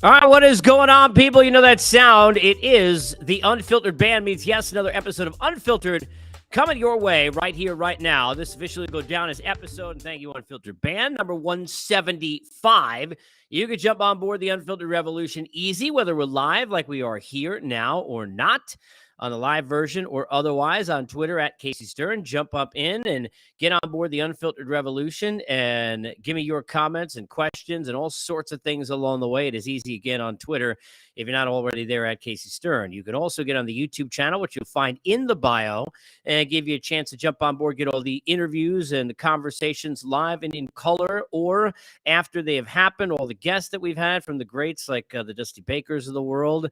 All right, what is going on, people? You know that sound. It is the Unfiltered Band meets, yes, another episode of Unfiltered coming your way right here, right now. This officially go down as episode, and thank you, Unfiltered Band, number 175. You can jump on board the Unfiltered Revolution easy, whether we're live like we are here now or not, on the live version or otherwise on Twitter at Casey Stern. Jump up in and get on board the Unfiltered Revolution and give me your comments and questions and all sorts of things along the way. It is easy again on Twitter if you're not already there at Casey Stern. You can also get on the YouTube channel, which you'll find in the bio, and give you a chance to jump on board, get all the interviews and the conversations live and in color or after they have happened. All the guests that we've had, from the greats like the Dusty Bakers of the world,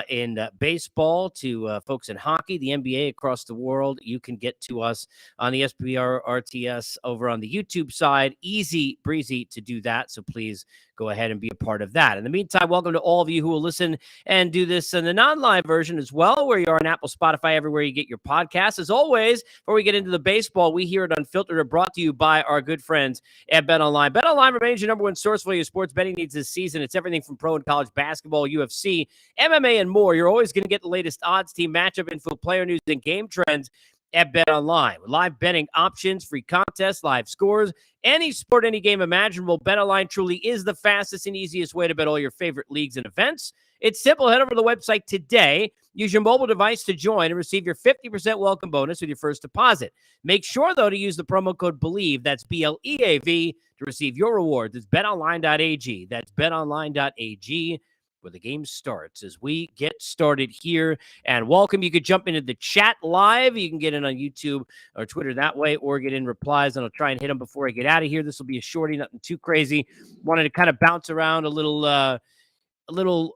in baseball to folks in hockey, the NBA across the world. You can get to us on the SBR RTS over on the YouTube side. Easy breezy to do that. So please go ahead and be a part of that. In the meantime, welcome to all of you who will listen and do this in the non-live version as well, where you are on Apple, Spotify, everywhere you get your podcasts. As always, before we get into the baseball, we here at Unfiltered are brought to you by our good friends at BetOnline. BetOnline remains your number one source for your sports betting needs this season. It's everything from pro and college basketball, UFC, MMA, and more. You're always going to get the latest odds, team matchup info, player news, and game trends at BetOnline. With live betting options, free contests, live scores, any sport, any game imaginable, BetOnline truly is the fastest and easiest way to bet all your favorite leagues and events. It's simple. Head over to the website today. Use your mobile device to join and receive your 50% welcome bonus with your first deposit. Make sure, though, to use the promo code BELIEVE, that's BLEAV, to receive your rewards. It's betonline.ag. That's betonline.ag, where the game starts as we get started here. And welcome. You could jump into the chat live. You can get in on YouTube or Twitter that way, or get in replies, and I'll try and hit them before I get out of here. This will be a shorty, nothing too crazy. Wanted to kind of bounce around a little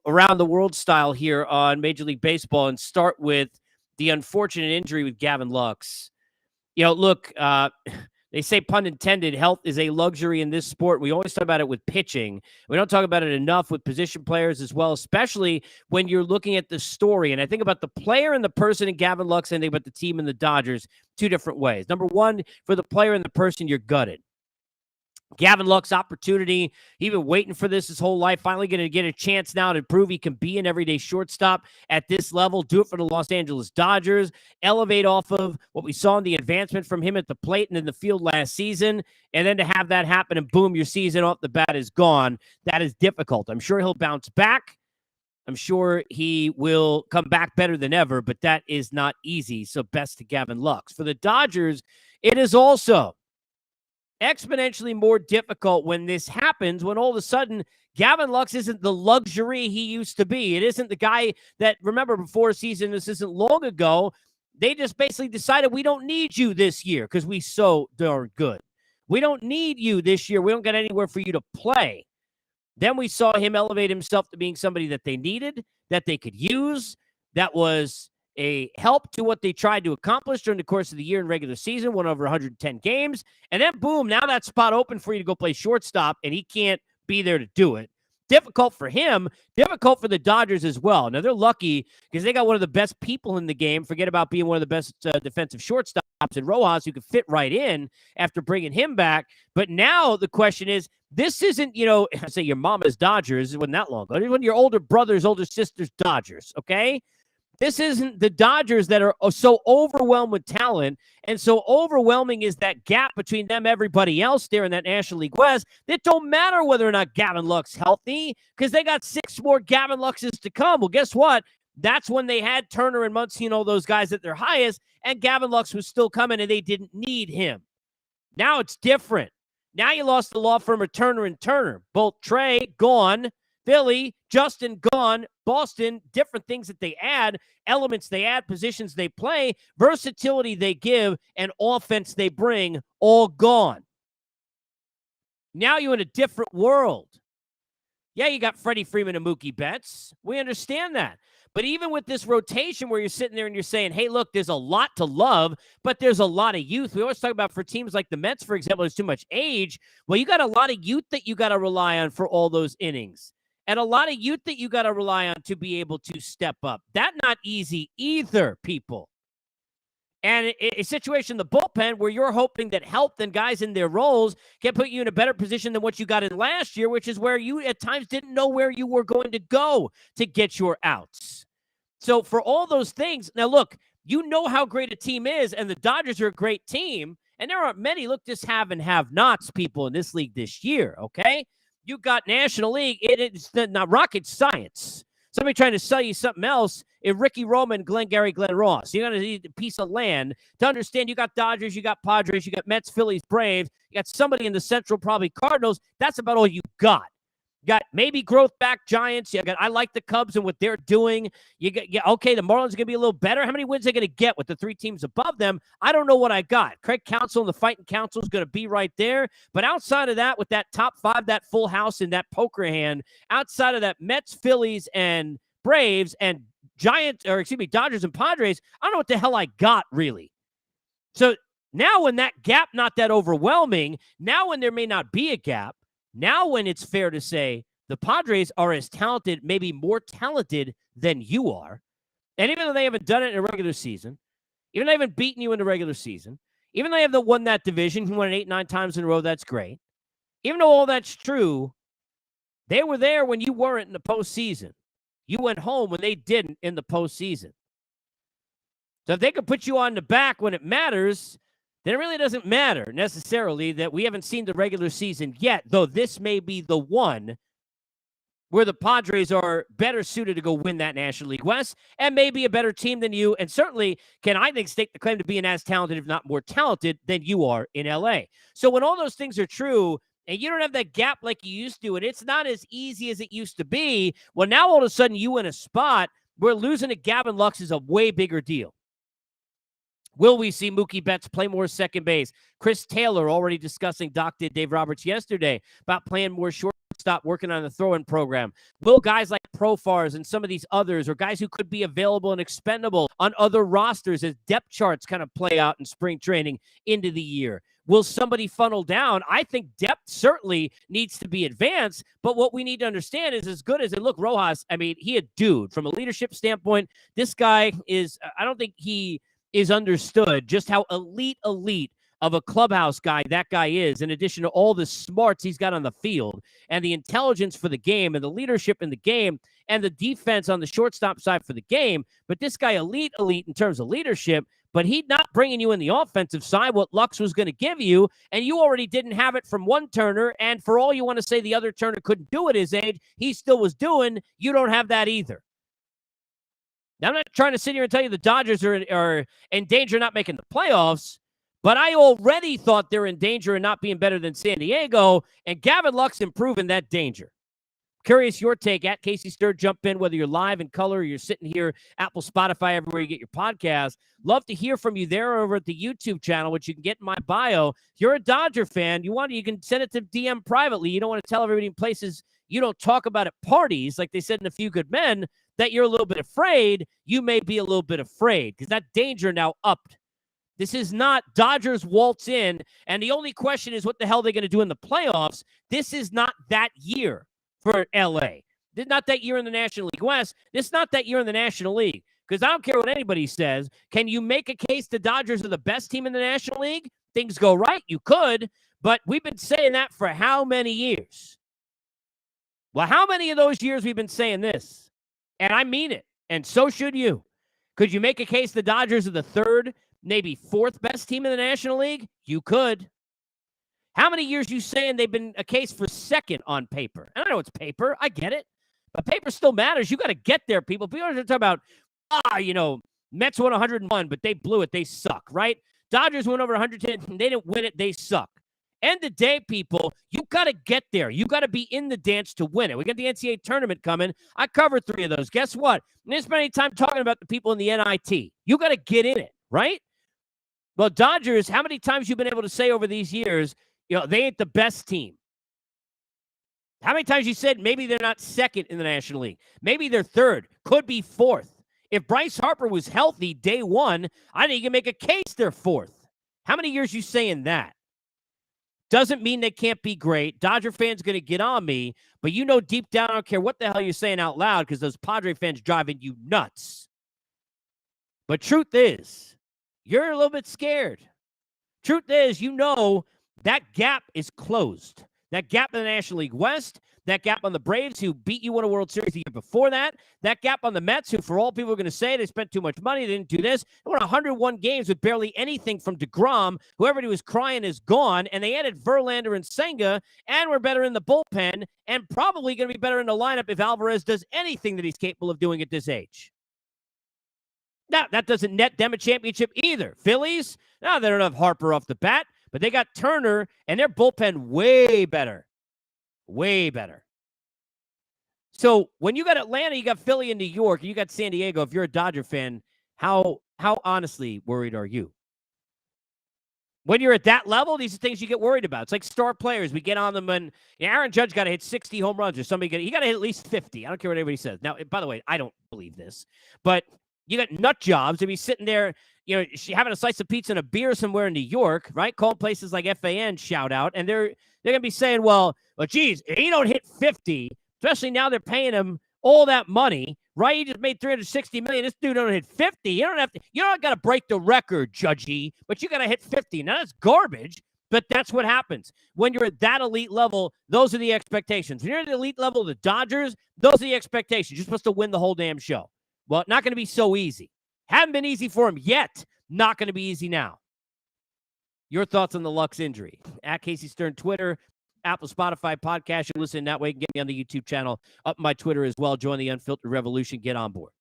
around the world style here on Major League Baseball and start with the unfortunate injury with Gavin Lux. You know, look, they say, pun intended, health is a luxury in this sport. We always talk about it with pitching. We don't talk about it enough with position players as well, especially when you're looking at the story. And I think about the player and the person in Gavin Lux, and I think about the team and the Dodgers two different ways. Number one, for the player and the person, you're gutted. Gavin Lux opportunity. He's been waiting for this his whole life. Finally going to get a chance now to prove he can be an everyday shortstop at this level. Do it for the Los Angeles Dodgers. Elevate off of what we saw in the advancement from him at the plate and in the field last season. And then to have that happen and boom, your season off the bat is gone. That is difficult. I'm sure he'll bounce back. I'm sure he will come back better than ever, but that is not easy. So best to Gavin Lux. For the Dodgers, it is also exponentially more difficult when this happens, when all of a sudden Gavin Lux isn't the luxury he used to be. It isn't the guy that, remember, before a season, this isn't long ago, they just basically decided we don't need you this year because we so darn good. We don't need you this year. We don't get anywhere for you to play. Then we saw him elevate himself to being somebody that they needed, that they could use, that was a help to what they tried to accomplish during the course of the year in regular season, won over 110 games, and then boom, now that spot open for you to go play shortstop, and he can't be there to do it. Difficult for him, difficult for the Dodgers as well. Now, they're lucky because they got one of the best people in the game. Forget about being one of the best defensive shortstops in Rojas, who could fit right in after bringing him back. But now the question is, this isn't, I say your mama's Dodgers. It wasn't that long ago. It wasn't your older brother's, older sister's Dodgers, okay? This isn't the Dodgers that are so overwhelmed with talent, and so overwhelming is that gap between them and everybody else there in that National League West. It don't matter whether or not Gavin Lux healthy, because they got 6 more Gavin Luxes to come. Well, guess what? That's when they had Turner and Muncy, those guys at their highest, and Gavin Lux was still coming, and they didn't need him. Now it's different. Now you lost the law firm of Turner and Turner. Both Trey, gone. Philly, Justin, gone. Boston, different things that they add, elements they add, positions they play, versatility they give, and offense they bring, all gone. Now you're in a different world. Yeah, you got Freddie Freeman and Mookie Betts. We understand that. But even with this rotation where you're sitting there and you're saying, hey, look, there's a lot to love, but there's a lot of youth. We always talk about for teams like the Mets, for example, there's too much age. Well, you got a lot of youth that you got to rely on for all those innings. And a lot of youth that you got to rely on to be able to step up. That's not easy either, people. And a situation in the bullpen where you're hoping that health and guys in their roles can put you in a better position than what you got in last year, which is where you at times didn't know where you were going to go to get your outs. So for all those things, now look, you know how great a team is, and the Dodgers are a great team, and there aren't many, look, just have and have-nots people in this league this year, okay? You got National League. It's not rocket science. Somebody trying to sell you something else if Ricky Roman, Glenn Ross. You're going to need a piece of land to understand you got Dodgers, you got Padres, you got Mets, Phillies, Braves. You got somebody in the Central, probably Cardinals. That's about all you got. You got maybe growth back Giants. I like the Cubs and what they're doing. Okay, the Marlins are going to be a little better. How many wins are they going to get with the three teams above them? I don't know what I got. Craig Counsell and the Fighting Council is going to be right there. But outside of that, with that top five, that full house and that poker hand, outside of that Mets, Phillies, and Braves and Dodgers and Padres, I don't know what the hell I got, really. So now when that gap not that overwhelming, now when there may not be a gap, now when it's fair to say the Padres are as talented, maybe more talented than you are, and even though they haven't done it in a regular season, even though they haven't beaten you in the regular season, even though they haven't won that division, who won it 8-9 times in a row, that's great. Even though all that's true, they were there when you weren't in the postseason. You went home when they didn't in the postseason. So if they could put you on the back when it matters, then it really doesn't matter necessarily that we haven't seen the regular season yet, though this may be the one where the Padres are better suited to go win that National League West and maybe a better team than you, and certainly can, I think, stake the claim to being as talented, if not more talented, than you are in L.A. So when all those things are true and you don't have that gap like you used to, and it's not as easy as it used to be, well, now all of a sudden you in a spot where losing to Gavin Lux is a way bigger deal. Will we see Mookie Betts play more second base? Chris Taylor already discussing, Doc did Dave Roberts yesterday, about playing more shortstop, working on the throw-in program. Will guys like Profars and some of these others, or guys who could be available and expendable on other rosters as depth charts kind of play out in spring training into the year? Will somebody funnel down? I think depth certainly needs to be advanced, but what we need to understand is, as good as it look, Rojas, I mean, he a dude. From a leadership standpoint, this guy is, I don't think he is understood just how elite of a clubhouse guy that guy is, in addition to all the smarts he's got on the field and the intelligence for the game and the leadership in the game and the defense on the shortstop side for the game. But this guy elite in terms of leadership, but he's not bringing you in the offensive side what Lux was going to give you, and you already didn't have it from one Turner, and for all you want to say the other Turner couldn't do at his age, he still was doing, you don't have that either. Now, I'm not trying to sit here and tell you the Dodgers are in danger of not making the playoffs, but I already thought they're in danger of not being better than San Diego, and Gavin Lux improving that danger. Curious your take. At Casey Sturr, jump in, whether you're live in color or you're sitting here, Apple, Spotify, everywhere you get your podcast. Love to hear from you there over at the YouTube channel, which you can get in my bio. If you're a Dodger fan, you can send it to DM privately. You don't want to tell everybody in places you don't talk about at parties, like they said in A Few Good Men, that you're a little bit afraid. You may be a little bit afraid because that danger now upped. This is not Dodgers waltz in, and the only question is what the hell they're going to do in the playoffs. This is not that year for L.A. This is not that year in the National League West. This is not that year in the National League, because I don't care what anybody says. Can you make a case the Dodgers are the best team in the National League? Things go right, you could, but we've been saying that for how many years? Well, how many of those years we've been saying this? And I mean it, and so should you. Could you make a case the Dodgers are the third, maybe fourth best team in the National League? You could. How many years you saying they've been a case for second on paper? I know it's paper. I get it. But paper still matters. You got to get there, people. People are talking about, Mets won 101, but they blew it. They suck, right? Dodgers went over 110. They didn't win it. They suck. End of day, people, you got to get there. You got to be in the dance to win it. We got the NCAA tournament coming. I covered 3 of those. Guess what? I didn't spend any time talking about the people in the NIT. You got to get in it, right? Well, Dodgers, how many times you've been able to say over these years, they ain't the best team? How many times you said maybe they're not second in the National League? Maybe they're third, could be fourth. If Bryce Harper was healthy day one, I think you can make a case they're fourth. How many years you saying that? Doesn't mean they can't be great. Dodger fans going to get on me, but deep down, I don't care what the hell you're saying out loud because those Padre fans driving you nuts. But truth is, you're a little bit scared. Truth is, you know that gap is closed. That gap in the National League West, that gap on the Braves, who beat you in a World Series the year before that gap on the Mets, who for all people are going to say they spent too much money, they didn't do this. They won 101 games with barely anything from DeGrom, who everybody was crying is gone, and they added Verlander and Senga, and we're better in the bullpen, and probably going to be better in the lineup if Alvarez does anything that he's capable of doing at this age. Now, that doesn't net them a championship either. Phillies, no, they don't have Harper off the bat, but they got Turner, and their bullpen way better. Way better. So when you got Atlanta, you got Philly and New York, and you got San Diego, if you're a Dodger fan, how honestly worried are you? When you're at that level, these are things you get worried about. It's like star players. We get on them, and Aaron Judge got to hit 60 home runs, or he got to hit at least 50. I don't care what anybody says. Now, by the way, I don't believe this, but you got nut jobs to be sitting there, having a slice of pizza and a beer somewhere in New York, right? Call places like FAN, shout out, and they're going to be saying, well, geez, he don't hit 50, especially now they're paying him all that money, right? He just made $360 million. This dude don't hit 50. You don't got to break the record, Judgy, but you got to hit 50. Now that's garbage, but that's what happens. When you're at that elite level, those are the expectations. When you're at the elite level of the Dodgers, those are the expectations. You're supposed to win the whole damn show. Well, not going to be so easy. Haven't been easy for him yet. Not going to be easy now. Your thoughts on the Lux injury? At Casey Stern, Twitter, Apple, Spotify, podcast. You listen that way. You can get me on the YouTube channel, up my Twitter as well. Join the Unfiltered Revolution. Get on board.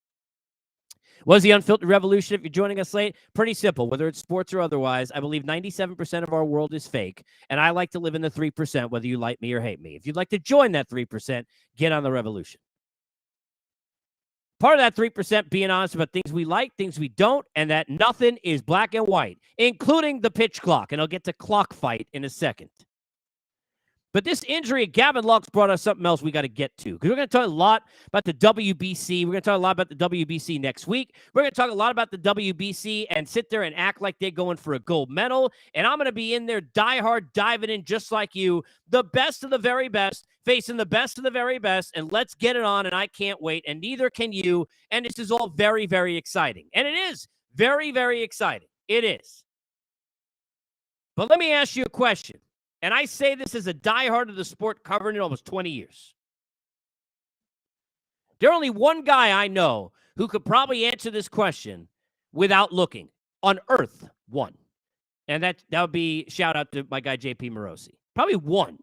What is the Unfiltered Revolution? If you're joining us late, pretty simple. Whether it's sports or otherwise, I believe 97% of our world is fake, and I like to live in the 3%, whether you like me or hate me. If you'd like to join that 3%, get on the revolution. Part of that 3% being honest about things we like, things we don't, and that nothing is black and white, including the pitch clock. And I'll get to clock fight in a second. But this injury at Gavin Lux brought us something else we got to get to. Because we're going to talk a lot about the WBC. We're going to talk a lot about the WBC next week. We're going to talk a lot about the WBC and sit there and act like they're going for a gold medal. And I'm going to be in there diehard, diving in just like you. The best of the very best, facing the best of the very best. And let's get it on, and I can't wait. And neither can you. And this is all very, very exciting. And it is very, very exciting. It is. But let me ask you a question. And I say this as a diehard of the sport covering it almost 20 years. There's only one guy I know who could probably answer this question without looking. On Earth, one. And that would be shout out to my guy, JP Morosi. Probably one.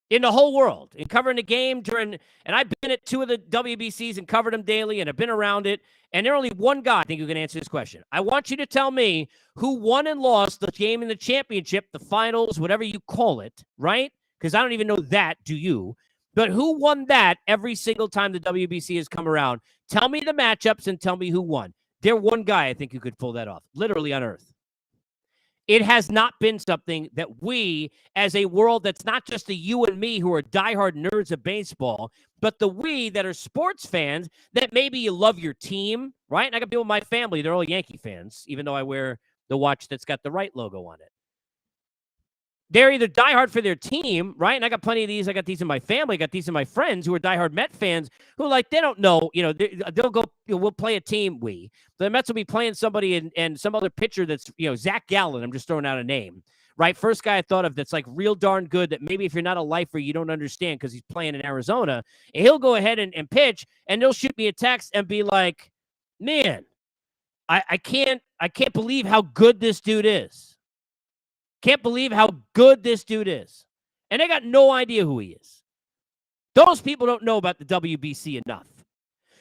In the whole world. In covering the game and I've been at 2 of the WBCs and covered them daily, and I've been around it. And there's only one guy I think who can answer this question. I want you to tell me who won and lost the game in the championship, the finals, whatever you call it, right? Because I don't even know that, do you? But who won that every single time the WBC has come around? Tell me the matchups and tell me who won. There's one guy I think who could pull that off, literally on Earth. It has not been something that we, as a world that's not just the you and me who are diehard nerds of baseball, but the we that are sports fans that maybe you love your team, right? And I got people in my family, they're all Yankee fans, even though I wear the watch that's got the right logo on it. They're either diehard for their team, right? And I got plenty of these. I got these in my family. I got these in my friends who are diehard Met fans who, like, they don't know, they'll go, we'll play a team, the Mets will be playing somebody and some other pitcher that's, Zach Gallen. I'm just throwing out a name, right? First guy I thought of that's like real darn good that maybe if you're not a lifer, you don't understand because he's playing in Arizona. And he'll go ahead and pitch, and they'll shoot me a text and be like, man, I can't believe how good this dude is. Can't believe how good this dude is. And they got no idea who he is. Those people don't know about the WBC enough.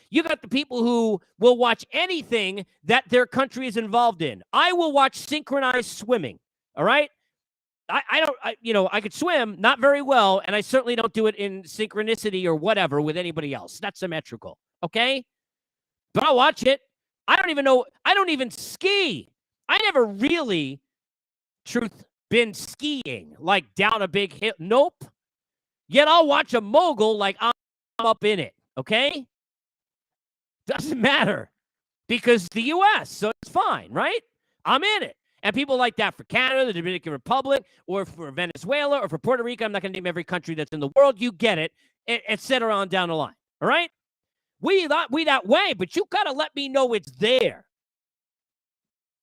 You got the people who will watch anything that their country is involved in. I will watch synchronized swimming, all right? I could swim, not very well, and I certainly don't do it in synchronicity or whatever with anybody else. That's symmetrical, okay? But I'll watch it. I don't even ski. I never really, been skiing, like down a big hill. Nope. Yet I'll watch a mogul like I'm up in it, okay? Doesn't matter because the U.S., so it's fine, right? I'm in it. And people like that for Canada, the Dominican Republic, or for Venezuela, or for Puerto Rico. I'm not going to name every country that's in the world. You get it, et cetera, on down the line, all right? We that way, but you got to let me know it's there.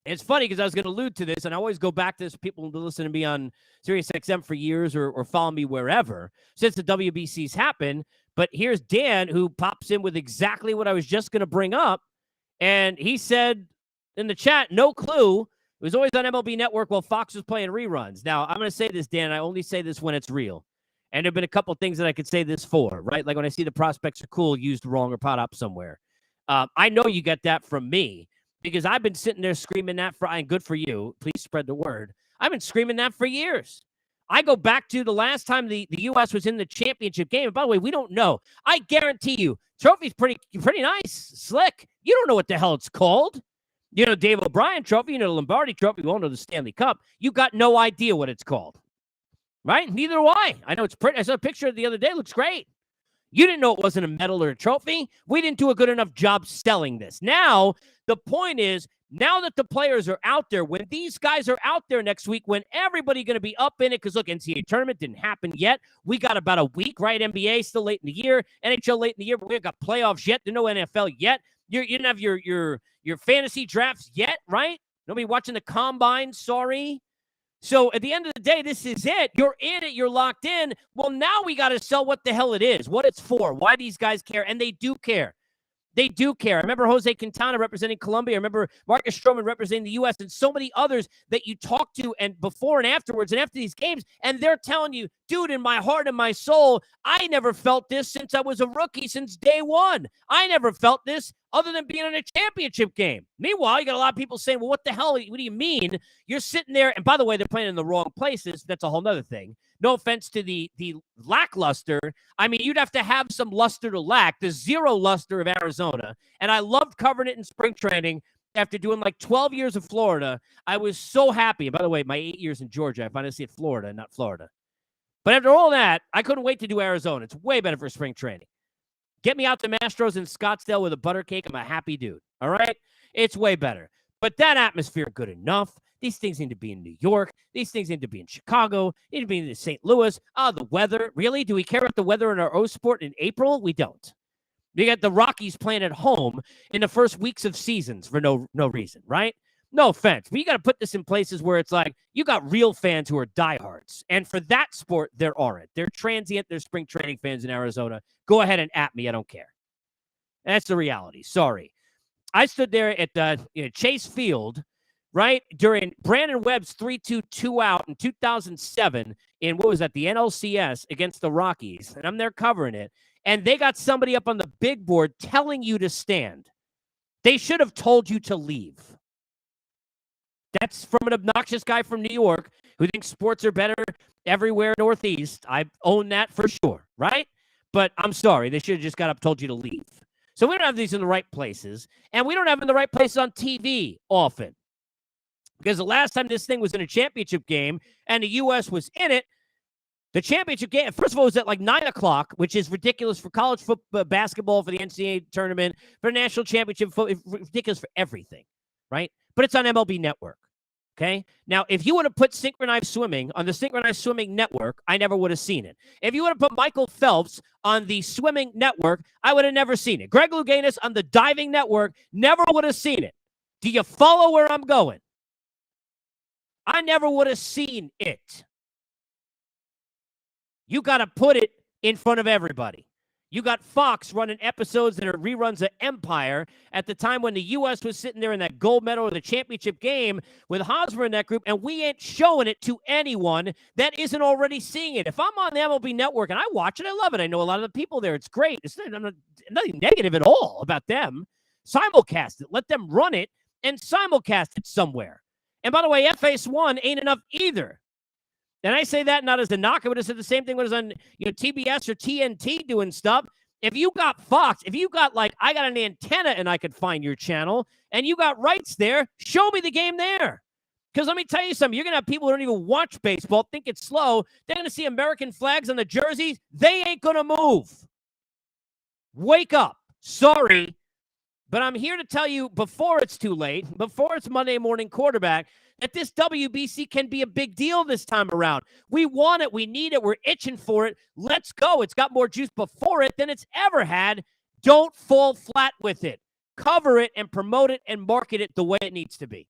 It's funny because I was going to allude to this, and I always go back to this. People who listen to me on SiriusXM for years or follow me wherever since the WBCs happened. But here's Dan, who pops in with exactly what I was just going to bring up. And he said in the chat, no clue. It was always on MLB Network while Fox was playing reruns. Now, I'm going to say this, Dan. I only say this when it's real. And there have been a couple things that I could say this for, right? Like when I see the prospects are cool, used wrong, or pot up somewhere. I know you get that from me because I've been sitting there screaming that and good for you. Please spread the word. I've been screaming that for years. I go back to the last time the U.S. was in the championship game. And by the way, we don't know. I guarantee you, trophy's pretty nice, slick. You don't know what the hell it's called. You know, Dave O'Brien trophy, you know, the Lombardi trophy, you won't know the Stanley Cup. You got no idea what it's called. Right? Neither do I. I know it's pretty. I saw a picture the other day. It looks great. You didn't know it wasn't a medal or a trophy. We didn't do a good enough job selling this. Now, the point is, now that the players are out there, when these guys are out there next week, when everybody's going to be up in it, because look, NCAA tournament didn't happen yet. We got about a week, right? NBA still late in the year, NHL late in the year, but we haven't got playoffs yet. There's no NFL yet. You didn't have your fantasy drafts yet, right? Nobody watching the combine, sorry. So at the end of the day, this is it. You're in it. You're locked in. Well, now we got to sell what the hell it is, what it's for, why these guys care. And they do care. They do care. I remember Jose Quintana representing Colombia. I remember Marcus Stroman representing the U.S. and so many others that you talk to and before and afterwards and after these games, and they're telling you, dude, in my heart and my soul, I never felt this since I was a rookie, since day one. I never felt this other than being in a championship game. Meanwhile, you got a lot of people saying, well, what the hell? What do you mean? You're sitting there, and by the way, they're playing in the wrong places. That's a whole nother thing. No offense to the lackluster. I mean, you'd have to have some luster to lack, the zero luster of Arizona. And I loved covering it in spring training after doing like 12 years of Florida. I was so happy. And by the way, my 8 years in Georgia, I finally see it Florida, not Florida. But after all that, I couldn't wait to do Arizona. It's way better for spring training. Get me out to Mastros in Scottsdale with a butter cake. I'm a happy dude. All right? It's way better. But that atmosphere, good enough. These things need to be in New York. These things need to be in Chicago. They need to be in St. Louis. The weather. Really? Do we care about the weather in our O sport in April? We don't. You got the Rockies playing at home in the first weeks of seasons for no reason, right? No offense. But you got to put this in places where it's like you got real fans who are diehards. And for that sport, there aren't. They're transient. They're spring training fans in Arizona. Go ahead and at me. I don't care. That's the reality. Sorry. I stood there at Chase Field, right, during Brandon Webb's 3-2 2-out in 2007 in, what was that, the NLCS against the Rockies. And I'm there covering it. And they got somebody up on the big board telling you to stand. They should have told you to leave. That's from an obnoxious guy from New York who thinks sports are better everywhere Northeast. I own that for sure, right? But I'm sorry. They should have just got up, told you to leave. So we don't have these in the right places. And we don't have them in the right places on TV often. Because the last time this thing was in a championship game and the U.S. was in it, the championship game, first of all, it was at like 9 o'clock, which is ridiculous for college football, basketball, for the NCAA tournament, for the national championship, ridiculous for everything, right? But it's on MLB Network, okay? Now, if you would have put synchronized swimming on the synchronized swimming network, I never would have seen it. If you would have put Michael Phelps on the swimming network, I would have never seen it. Greg Louganis on the diving network, never would have seen it. Do you follow where I'm going? I never would have seen it. You got to put it in front of everybody. You got Fox running episodes that are reruns of Empire at the time when the U.S. was sitting there in that gold medal or the championship game with Hosmer in that group, and we ain't showing it to anyone that isn't already seeing it. If I'm on the MLB Network and I watch it, I love it. I know a lot of the people there. It's great. It's nothing negative at all about them. Simulcast it. Let them run it and simulcast it somewhere. And by the way, FS1 ain't enough either. And I say that not as a knock. I would have said the same thing when it was on TBS or TNT doing stuff. If you got Fox, if you got I got an antenna and I could find your channel, and you got rights there, show me the game there. Because let me tell you something. You're going to have people who don't even watch baseball, think it's slow. They're going to see American flags on the jerseys. They ain't going to move. Wake up. Sorry. But I'm here to tell you before it's too late, before it's Monday morning quarterback, that this WBC can be a big deal this time around. We want it. We need it. We're itching for it. Let's go. It's got more juice before it than it's ever had. Don't fall flat with it. Cover it and promote it and market it the way it needs to be.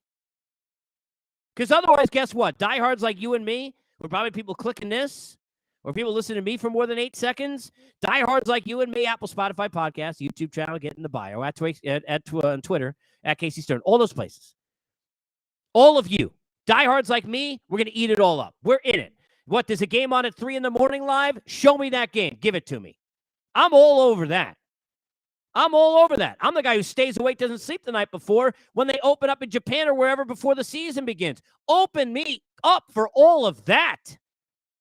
Because otherwise, guess what? Diehards like you and me, or probably people clicking this, or people listening to me for more than 8 seconds, diehards like you and me, Apple, Spotify, podcast, YouTube channel, get in the bio, on Twitter, at Casey Stern, all those places. All of you, diehards like me, we're going to eat it all up. We're in it. What, there's a game on at 3 in the morning live? Show me that game. Give it to me. I'm all over that. I'm all over that. I'm the guy who stays awake, doesn't sleep the night before when they open up in Japan or wherever before the season begins. Open me up for all of that.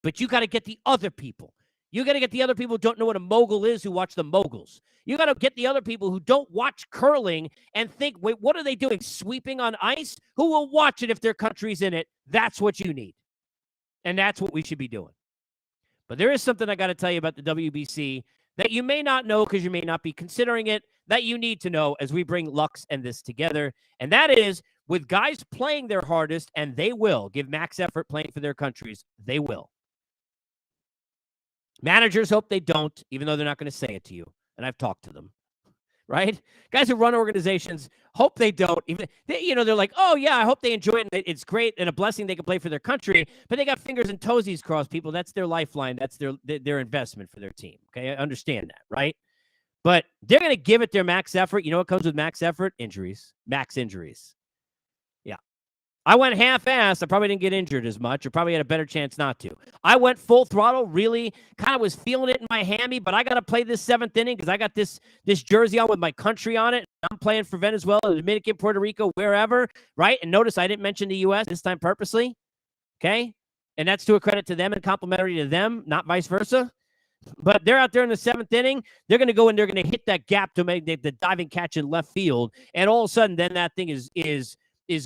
But you got to get the other people. You got to get the other people who don't know what a mogul is who watch the moguls. You got to get the other people who don't watch curling and think, wait, what are they doing? Sweeping on ice? Who will watch it if their country's in it? That's what you need. And that's what we should be doing. But there is something I got to tell you about the WBC that you may not know because you may not be considering it, that you need to know as we bring Lux and this together. And that is, with guys playing their hardest, and they will give max effort playing for their countries, they will. Managers hope they don't, even though they're not going to say it to you. And I've talked to them, right? Guys who run organizations hope they don't. Even they're like, oh, yeah, I hope they enjoy it. And it's great and a blessing they can play for their country. But they got fingers and toesies crossed, people. That's their lifeline. That's their investment for their team. Okay, I understand that, right? But they're going to give it their max effort. You know what comes with max effort? Injuries. Max injuries. Yeah. I went half-assed. I probably didn't get injured as much, or probably had a better chance not to. I went full throttle, really kind of was feeling it in my hammy, but I got to play this 7th inning because I got this jersey on with my country on it. I'm playing for Venezuela, Dominican, Puerto Rico, wherever, right? And notice I didn't mention the U.S. this time purposely, okay? And that's to a credit to them and complimentary to them, not vice versa. But they're out there in the 7th inning. They're going to go and they're going to hit that gap to make the diving catch in left field. And all of a sudden, then that thing is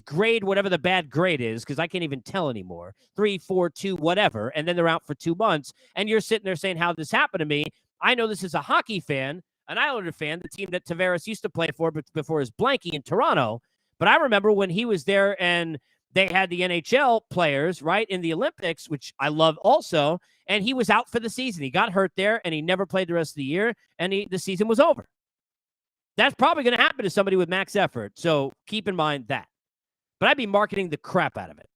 grade whatever the bad grade is, because I can't even tell anymore. 3, 4, 2, whatever. And then they're out for 2 months. And you're sitting there saying, how'd this happen to me? I know this is a hockey fan, an Islander fan, the team that Tavares used to play for before his blankie in Toronto. But I remember when he was there and they had the NHL players, right, in the Olympics, which I love also, and he was out for the season. He got hurt there, and he never played the rest of the year, and the season was over. That's probably going to happen to somebody with max effort, so keep in mind that. But I'd be marketing the crap out of it.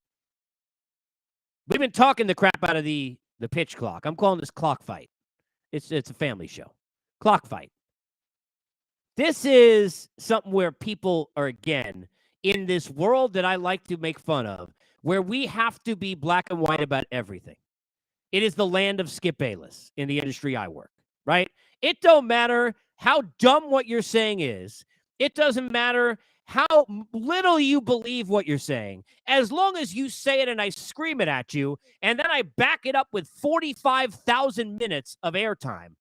We've been talking the crap out of the pitch clock. I'm calling this clock fight. It's a family show. Clock fight. This is something where people are, again, in this world that I like to make fun of, where we have to be black and white about everything. It is the land of Skip Bayless in the industry I work, right? It don't matter how dumb what you're saying is. It doesn't matter how little you believe what you're saying. As long as you say it and I scream it at you, and then I back it up with 45,000 minutes of airtime,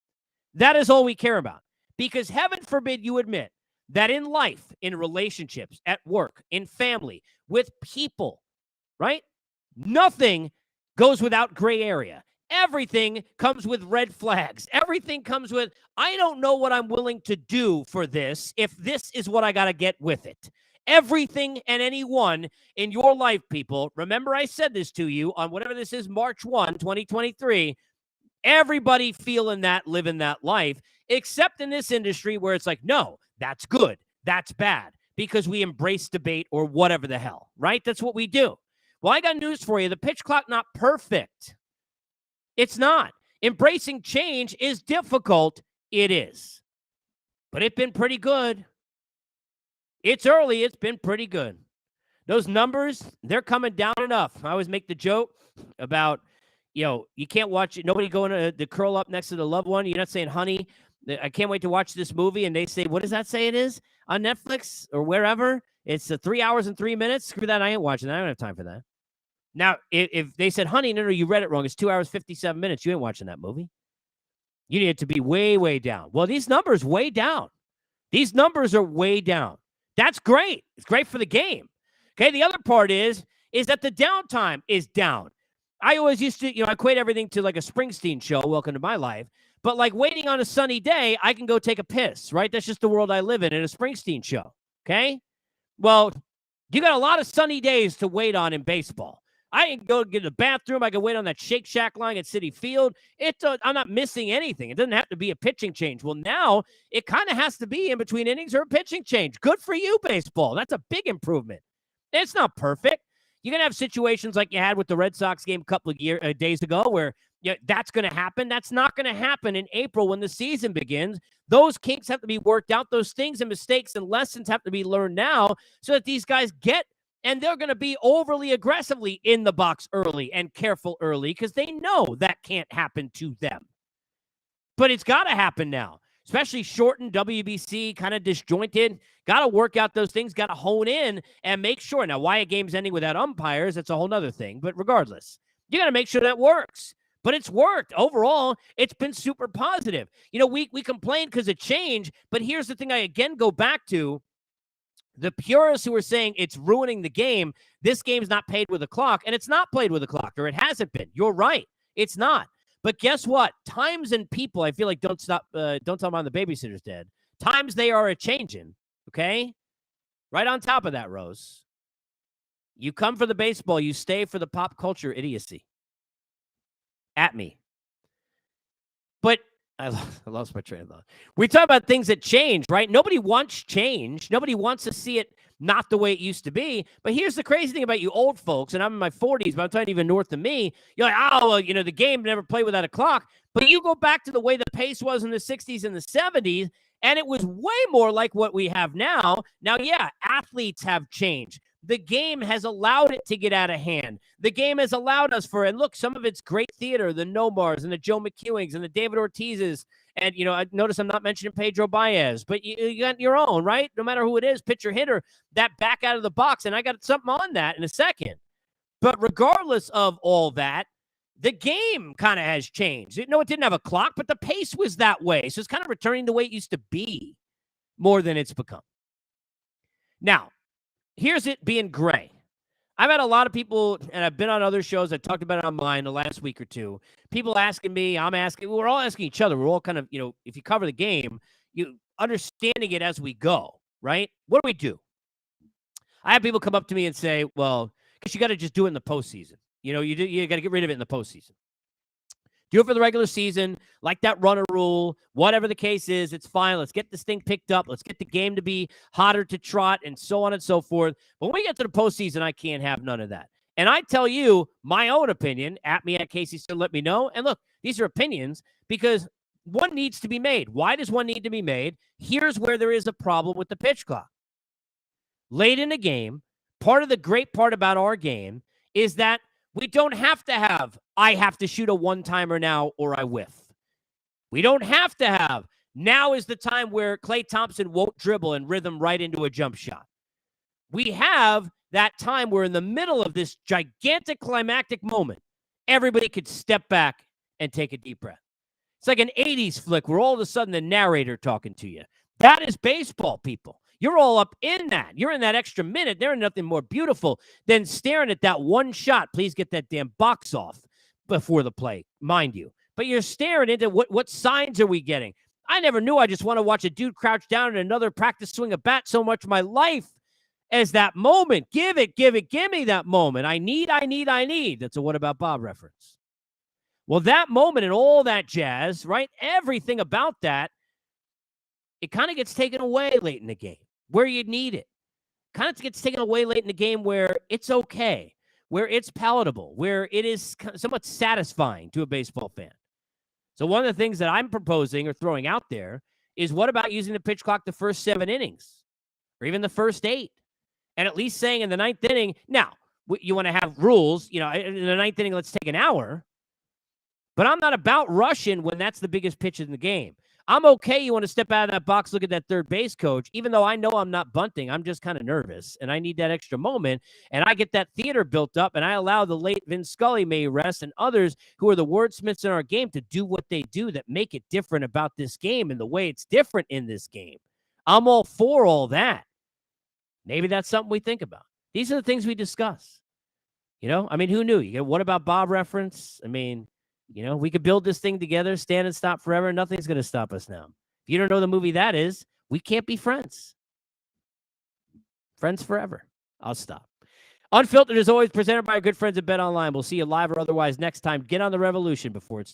that is all we care about. Because heaven forbid you admit that in life, in relationships, at work, in family, with people, right? Nothing goes without gray area. Everything comes with red flags. Everything comes with, I don't know what I'm willing to do for this if this is what I got to get with it. Everything and anyone in your life, people, remember I said this to you on whatever this is, March 1, 2023, everybody feeling that, living that life, except in this industry where it's like, no, that's good, that's bad, because we embrace debate or whatever the hell, right? That's what we do. Well, I got news for you. The pitch clock, not perfect. It's not. Embracing change is difficult. It is. But it's been pretty good. It's early. It's been pretty good. Those numbers, they're coming down enough. I always make the joke about, you can't watch it. Nobody going to curl up next to the loved one. You're not saying, honey, I can't wait to watch this movie. And they say, what does that say it is on Netflix or wherever? It's 3 hours and 3 minutes. Screw that. I ain't watching that. I don't have time for that. Now, if they said, honey, no, you read it wrong. It's 2 hours, 57 minutes. You ain't watching that movie. You need it to be way, way down. Well, these numbers way down. These numbers are way down. That's great. It's great for the game. Okay, the other part is that the downtime is down. I always used to, I equate everything to like a Springsteen show, welcome to my life. But like waiting on a sunny day, I can go take a piss, right? That's just the world I live in a Springsteen show, okay? Well, you got a lot of sunny days to wait on in baseball. I can go get to the bathroom. I can wait on that Shake Shack line at Citi Field. I'm not missing anything. It doesn't have to be a pitching change. Well, now it kind of has to be in between innings or a pitching change. Good for you, baseball. That's a big improvement. It's not perfect. You're going to have situations like you had with the Red Sox game a couple of days ago where that's going to happen. That's not going to happen in April when the season begins. Those kinks have to be worked out. Those things and mistakes and lessons have to be learned now so that these guys get, and they're going to be overly aggressively in the box early and careful early because they know that can't happen to them. But it's got to happen now, especially shortened WBC, kind of disjointed. Got to work out those things, got to hone in and make sure. Now, why a game's ending without umpires, that's a whole nother thing. But regardless, you got to make sure that works. But it's worked. Overall, it's been super positive. We complain because of change, but here's the thing I again go back to. The purists who are saying it's ruining the game, this game's not played with a clock, and it's not played with a clock, or it hasn't been. You're right. It's not. But guess what? Times and people, I feel like don't tell them the babysitter's dead. Times they are a-changing, okay? Right on top of that, Rose. You come for the baseball, you stay for the pop culture idiocy. At me. But I lost my train of thought. We talk about things that change, right? Nobody wants change. Nobody wants to see it not the way it used to be. But here's the crazy thing about you old folks, and I'm in my 40s, but I'm talking even north of me. You're like, oh, well, the game never played without a clock. But you go back to the way the pace was in the 60s and the 70s, and it was way more like what we have now. Now, yeah, athletes have changed. The game has allowed it to get out of hand. The game has allowed us and look, some of it's great theater, the Nomars and the Joe McEwings and the David Ortizes. And, I notice I'm not mentioning Pedro Baez, but you got your own, right? No matter who it is, pitcher, hitter, that back out of the box. And I got something on that in a second. But regardless of all that, the game kind of has changed. It didn't have a clock, but the pace was that way. So it's kind of returning the way it used to be more than it's become. Now, here's it being gray. I've had a lot of people, and I've been on other shows. I talked about it on mine the last week or two. People asking me, I'm asking. We're all asking each other. We're all kind of, if you cover the game, you understanding it as we go, right? What do we do? I have people come up to me and say, well, because you got to just do it in the postseason. You got to get rid of it in the postseason. Do it for the regular season, like that runner rule, whatever the case is, it's fine. Let's get this thing picked up. Let's get the game to be hotter to trot and so on and so forth. But when we get to the postseason, I can't have none of that. And I tell you my own opinion, at me at Casey, so let me know. And look, these are opinions because one needs to be made. Why does one need to be made? Here's where there is a problem with the pitch clock. Late in the game, part of the great part about our game is that we don't have to have, I have to shoot a one-timer now or I whiff. We don't have to have, now is the time where Klay Thompson won't dribble and rhythm right into a jump shot. We have that time where in the middle of this gigantic climactic moment, everybody could step back and take a deep breath. It's like an 80s flick where all of a sudden the narrator talking to you. That is baseball, people. You're all up in that. You're in that extra minute. There's nothing more beautiful than staring at that one shot. Please get that damn box off before the play, mind you. But you're staring into what signs are we getting? I never knew I just want to watch a dude crouch down in another practice swing a bat so much of my life as that moment. Give me that moment. I need. That's a What About Bob reference. Well, that moment and all that jazz, right? Everything about that, it kind of gets taken away late in the game where you need it. Kind of gets taken away late in the game where it's okay, where it's palatable, where it is somewhat satisfying to a baseball fan. So one of the things that I'm proposing or throwing out there is what about using the pitch clock the first 7 innings or even the first 8? And at least saying in the 9th inning, now, you want to have rules, in the 9th inning, let's take an hour. But I'm not about rushing when that's the biggest pitch in the game. I'm okay. You want to step out of that box, look at that third base coach, even though I know I'm not bunting. I'm just kind of nervous, and I need that extra moment. And I get that theater built up, and I allow the late Vin Scully, may he rest, and others who are the wordsmiths in our game to do what they do that make it different about this game and the way it's different in this game. I'm all for all that. Maybe that's something we think about. These are the things we discuss. Who knew? You get What About Bob reference? We could build this thing together, stand and stop forever. Nothing's going to stop us now. If you don't know the movie that is, we can't be friends. Friends forever. I'll stop. Unfiltered is always presented by our good friends at Bet Online. We'll see you live or otherwise next time. Get on the revolution before it's